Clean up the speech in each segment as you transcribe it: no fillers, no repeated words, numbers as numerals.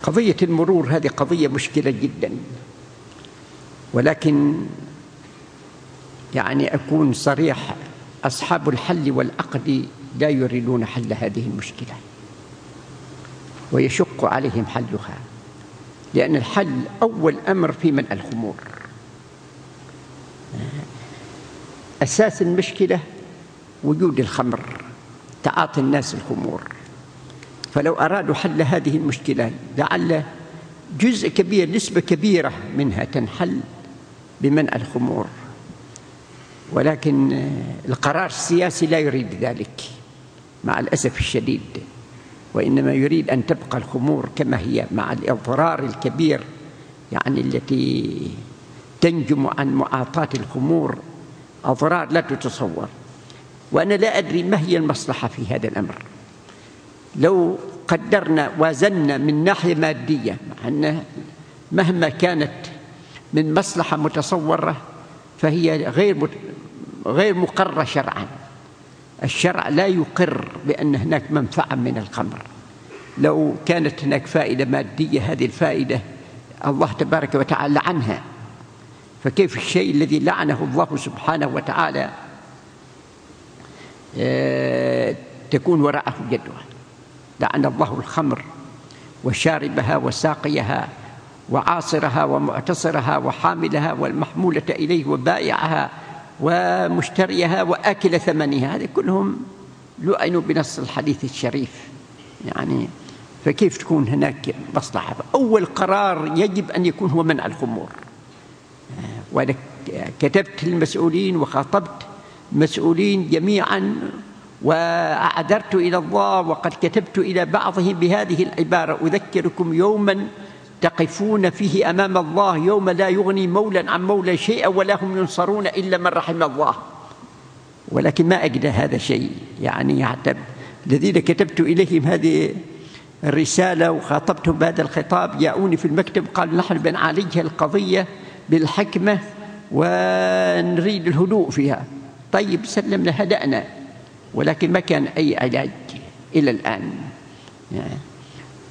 قضية المرور هذه قضية مشكلة جدا، ولكن يعني أكون صريح، أصحاب الحل والعقد لا يريدون حل هذه المشكلة ويشق عليهم حلها، لأن الحل أول أمر في منع الخمور. أساس المشكلة وجود الخمر، تعاطي الناس الخمور. فلو أرادوا حل هذه المشكلة لعل جزء كبير، نسبة كبيرة منها تنحل بمنع الخمور، ولكن القرار السياسي لا يريد ذلك مع الأسف الشديد، وإنما يريد أن تبقى الخمور كما هي مع الإضرار الكبير يعني التي تنجم عن معاطاة الخمور، أضرار لا تتصور. وأنا لا أدري ما هي المصلحة في هذا الأمر. لو قدرنا وازنا من ناحية مادية، مع أن مهما كانت من مصلحة متصورة فهي غير مقرة شرعا. الشرع لا يقر بأن هناك منفعة من الخمر. لو كانت هناك فائدة مادية، هذه الفائدة الله تبارك وتعالى لعنها، فكيف الشيء الذي لعنه الله سبحانه وتعالى تكون وراءه جدوى؟ لعن الله الخمر وشاربها وساقيها وعاصرها ومعتصرها وحاملها والمحمولة إليه وبائعها ومشتريها وآكل ثمنها، هذه كلهم لعنوا بنص الحديث الشريف. يعني فكيف تكون هناك مصلحة؟ أول قرار يجب أن يكون هو منع الخمور. وأنا كتبت للمسؤولين وخاطبت مسؤولين جميعا وأعذرت إلى الله، وقد كتبت إلى بعضهم بهذه العبارة: أذكركم يوما تقفون فيه أمام الله، يوم لا يغني مولى عن مولى شيئا ولا هم ينصرون إلا من رحم الله. ولكن ما أجد هذا شيء، يعني يعتب الذين كتبت إليهم هذه الرسالة وخاطبتهم بهذا الخطاب جاءوني في المكتب قالوا: نحن بنعالجها القضية بالحكمة ونريد الهدوء فيها. طيب سلمنا، هدأنا، ولكن ما كان أي علاج إلى الآن.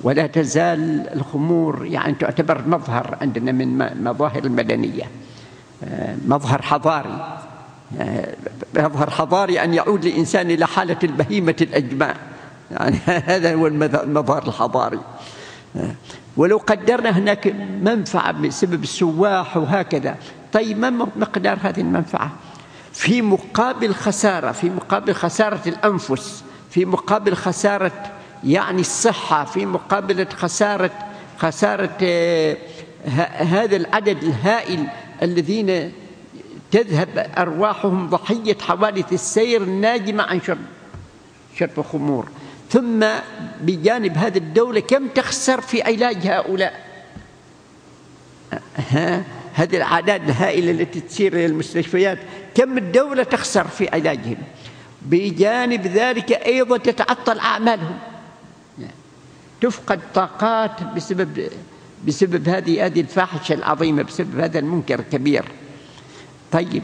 ولا تزال الخمور يعني تعتبر مظهر عندنا من مظاهر المدنية، مظهر حضاري. مظهر حضاري أن يعود الإنسان إلى حالة البهيمة الأجماع، يعني هذا هو المظهر الحضاري. ولو قدرنا هناك منفعة بسبب السواح وهكذا، طيب ما مقدار هذه المنفعة في مقابل خسارة، في مقابل خسارة الأنفس، في مقابل خسارة يعني الصحة، في مقابل خسارة هذا العدد الهائل الذين تذهب أرواحهم ضحية حوادث السير الناجمة عن شرب خمور. ثم بجانب هذه الدولة كم تخسر في علاج هؤلاء، هذه الأعداد الهائلة التي تسير إلى المستشفيات، كم الدولة تخسر في علاجهم. بجانب ذلك أيضا تتعطل أعمالهم، تفقد طاقات بسبب هذه الفاحشة العظيمة، بسبب هذا المنكر الكبير. طيب